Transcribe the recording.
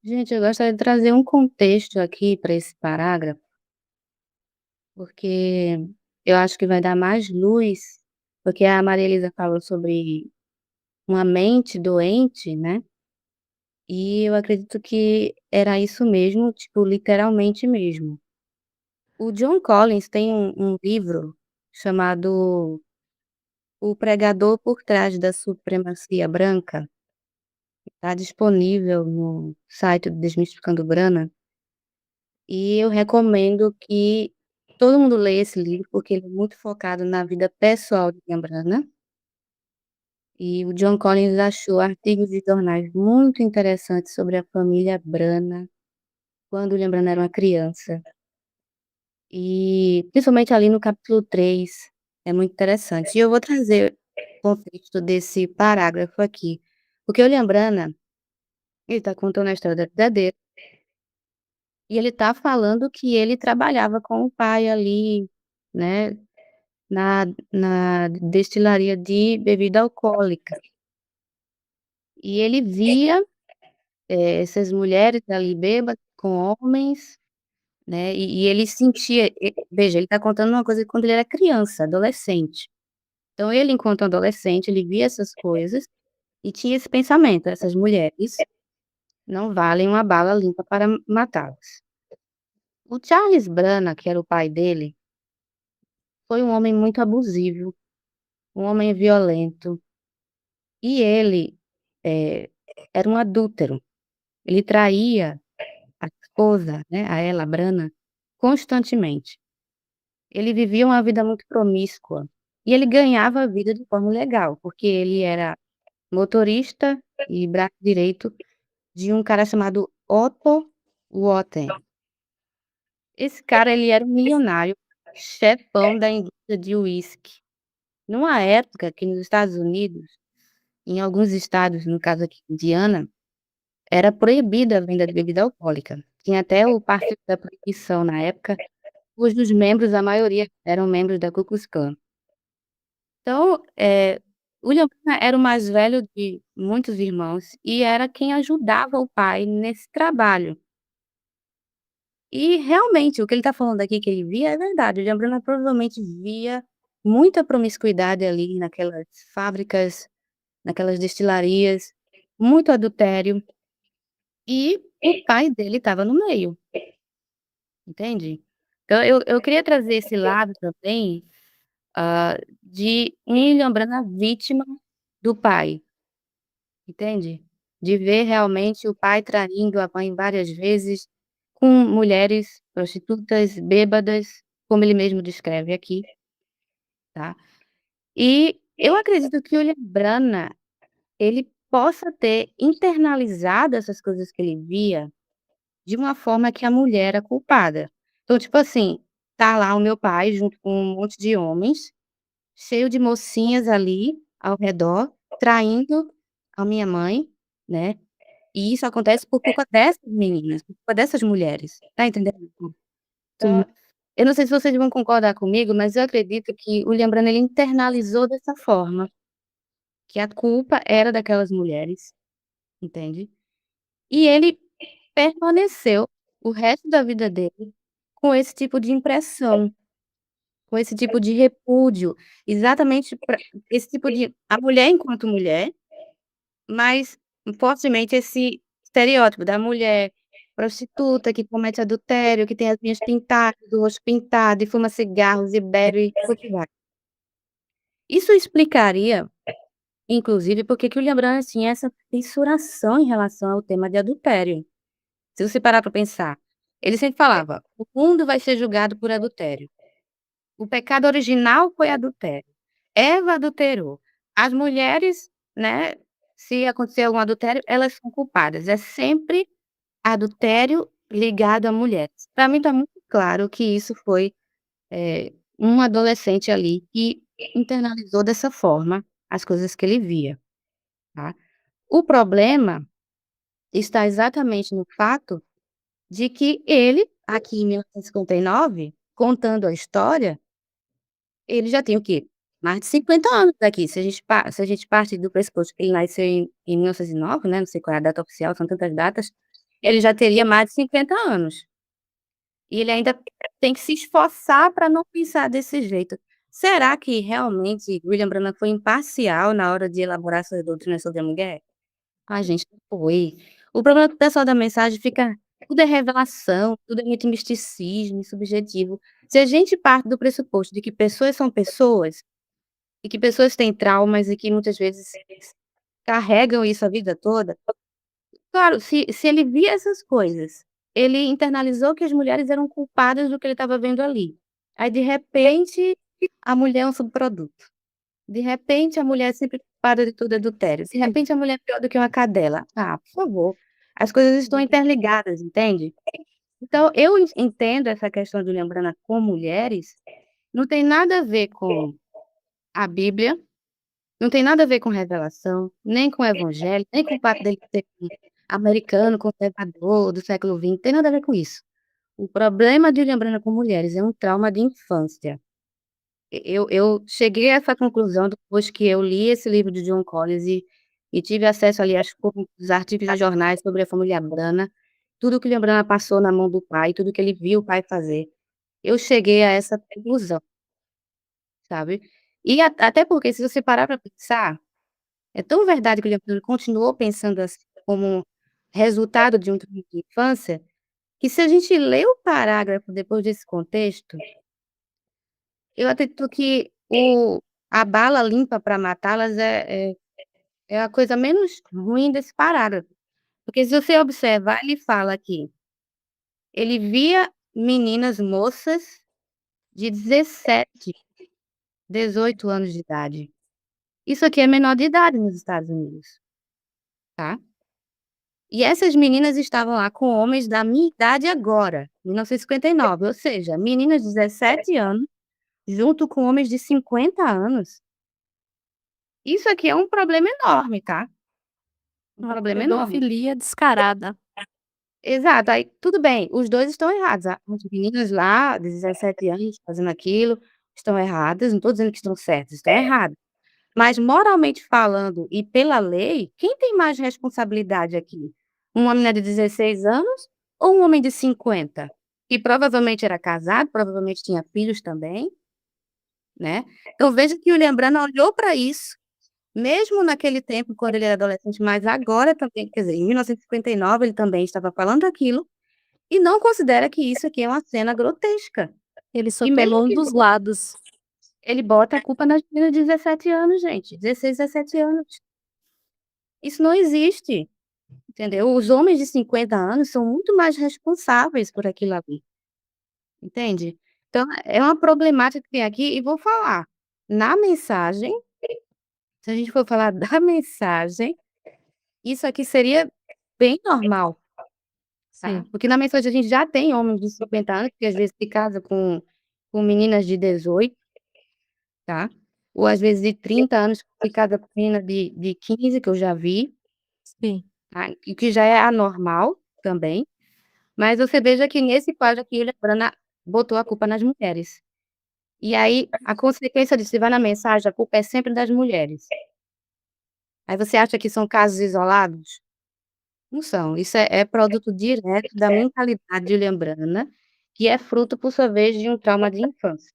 Gente, eu gostaria de trazer um contexto aqui para esse parágrafo, porque eu acho que vai dar mais luz, porque a Maria Elisa falou sobre uma mente doente, né? E eu acredito que era isso mesmo, tipo, literalmente mesmo. O John Collins tem um livro chamado O Pregador por Trás da Supremacia Branca, está disponível no site do Desmistificando Brana. E eu recomendo que todo mundo leia esse livro, porque ele é muito focado na vida pessoal de Lembrana. E o John Collins achou artigos de jornais muito interessantes sobre a família Brana, quando Lembrana era uma criança. E principalmente ali no capítulo 3 é muito interessante. E eu vou trazer o contexto desse parágrafo aqui, porque o Lembrana, ele está contando a história da vida dele, e ele está falando que ele trabalhava com o pai ali, né, na destilaria de bebida alcoólica. E ele via, essas mulheres ali bêbadas com homens, né, e ele sentia veja, ele está contando uma coisa de quando ele era criança, adolescente. Então ele, enquanto adolescente, ele via essas coisas e tinha esse pensamento: "Essas mulheres não valem uma bala limpa para matá-las". O Charles Brana, que era o pai dele, foi um homem muito abusivo, um homem violento, e ele, era um adúltero. Ele traía a esposa, né, a ela, a Brana, constantemente. Ele vivia uma vida muito promíscua e ele ganhava a vida de forma legal, porque ele era motorista e braço direito de um cara chamado Otto Wotten. Esse cara, ele era um milionário, chefão da indústria de uísque. Numa época que nos Estados Unidos, em alguns estados, no caso aqui Indiana, era proibida a venda de bebida alcoólica. Tinha até o Partido da Proibição na época, cujos membros, a maioria, eram membros da Ku Klux Klan. Então, William Penn era o mais velho de muitos irmãos e era quem ajudava o pai nesse trabalho. E realmente, o que ele está falando aqui que ele via é verdade. O William Brana provavelmente via muita promiscuidade ali naquelas fábricas, naquelas destilarias, muito adultério, e o pai dele estava no meio, entende? Então eu queria trazer esse lado também, de William Brana vítima do pai, entende? De ver realmente o pai traindo a mãe várias vezes com mulheres prostitutas, bêbadas, como ele mesmo descreve aqui, tá. E eu acredito que o William Brana, ele possa ter internalizado essas coisas que ele via de uma forma que a mulher era culpada. Então, tipo assim, tá lá o meu pai junto com um monte de homens, cheio de mocinhas ali ao redor, traindo a minha mãe, né, e isso acontece por culpa dessas meninas, por culpa dessas mulheres, tá entendendo? Sim, Então, eu não sei se vocês vão concordar comigo, mas eu acredito que o Lembrando ele internalizou dessa forma, que a culpa era daquelas mulheres, entende? E ele permaneceu o resto da vida dele com esse tipo de impressão, com esse tipo de repúdio, exatamente pra esse tipo de a mulher enquanto mulher, mas fortemente esse estereótipo da mulher prostituta que comete adultério, que tem as unhas pintadas, o rosto pintado e fuma cigarros e bebe e por aí vai. Isso explicaria, inclusive, por que que o William Brand tinha essa fissuração em relação ao tema de adultério. Se você parar para pensar, ele sempre falava: "O mundo vai ser julgado por adultério. O pecado original foi adultério. Eva adulterou. As mulheres, né, se acontecer algum adultério, elas são culpadas". É sempre adultério ligado a mulheres. Para mim está muito claro que isso foi, um adolescente ali que internalizou dessa forma as coisas que ele via, tá. O problema está exatamente no fato de que ele, aqui em 1959, contando a história, ele já tem o quê? Mais de 50 anos aqui, se a gente parte do pressuposto que ele nasceu em 1909, né, não sei qual é a data oficial, são tantas datas, ele já teria mais de 50 anos. E ele ainda tem que se esforçar para não pensar desse jeito. Será que realmente William Branagh foi imparcial na hora de elaborar essa doutrina sobre a mulher? Ai, gente, não foi. O problema é que o pessoal da mensagem fica tudo é revelação, tudo é muito misticismo, subjetivo. Se a gente parte do pressuposto de que pessoas são pessoas, e que pessoas têm traumas e que muitas vezes carregam isso a vida toda, claro, se ele via essas coisas, ele internalizou que as mulheres eram culpadas do que ele estava vendo ali. Aí, de repente, a mulher é um subproduto. De repente, a mulher é sempre culpada de todo adultério. De repente, a mulher é pior do que uma cadela. Ah, por favor. As coisas estão interligadas, entende? Então, eu entendo essa questão de Lembrana com mulheres, não tem nada a ver com a Bíblia, não tem nada a ver com revelação, nem com o evangelho, nem com o fato dele ser um americano conservador do século XX, tem nada a ver com isso. O problema de Lembrana com mulheres é um trauma de infância. Eu cheguei a essa conclusão depois que eu li esse livro de John Collins e tive acesso ali às os artigos de jornais sobre a família Brana, tudo que o Brana passou na mão do pai, tudo que ele viu o pai fazer. Eu cheguei a essa conclusão, sabe. E até porque se você parar para pensar, é tão verdade que o Brana continuou pensando assim como resultado de um trauma de infância, que se a gente lê o parágrafo depois desse contexto, eu acredito que a bala limpa para matá-las é a coisa menos ruim desse parágrafo, porque se você observar, ele fala aqui, ele via meninas moças de 17, 18 anos de idade. Isso aqui é menor de idade nos Estados Unidos, tá. E essas meninas estavam lá com homens da minha idade agora, 1959, ou seja, meninas de 17 anos junto com homens de 50 anos. Isso aqui é um problema enorme, tá. Um Uma problema enorme. pedofilia descarada. Exato, aí tudo bem, os 2 estão errados, as meninas lá de 17 anos fazendo aquilo, estão erradas, não estou dizendo que estão certas, estão erradas. Mas moralmente falando e pela lei, quem tem mais responsabilidade aqui? Uma menina de 16 anos ou um homem de 50? Que provavelmente era casado, provavelmente tinha filhos também, né. Então veja que o Lembrana olhou para isso, mesmo naquele tempo quando ele era adolescente, mas agora também, quer dizer, em 1959 ele também estava falando aquilo, e não considera que isso aqui é uma cena grotesca. Ele só E mesmo tomou um que dos lados. ele bota a culpa nas meninas de 17 anos, gente, 16, 17 anos. Isso não existe, entendeu? Os homens de 50 anos são muito mais responsáveis por aquilo ali, entende? Então é uma problemática que tem aqui e vou falar, na mensagem, se a gente for falar da mensagem, isso aqui seria bem normal, tá? Sim, Porque na mensagem a gente já tem homens de 50 anos que às vezes se casa com meninas de 18, tá? Ou às vezes de 30 anos que se casa com menina de 15, que eu já vi, sim. tá? E que já é anormal também, mas você veja que nesse quadro aqui, ele Brana botou a culpa nas mulheres. E aí, a consequência disso, você vai na mensagem, a culpa é sempre das mulheres. Aí você acha que são casos isolados? Não são, isso é produto direto da mentalidade de Lembrana, que é fruto, por sua vez, de um trauma de infância.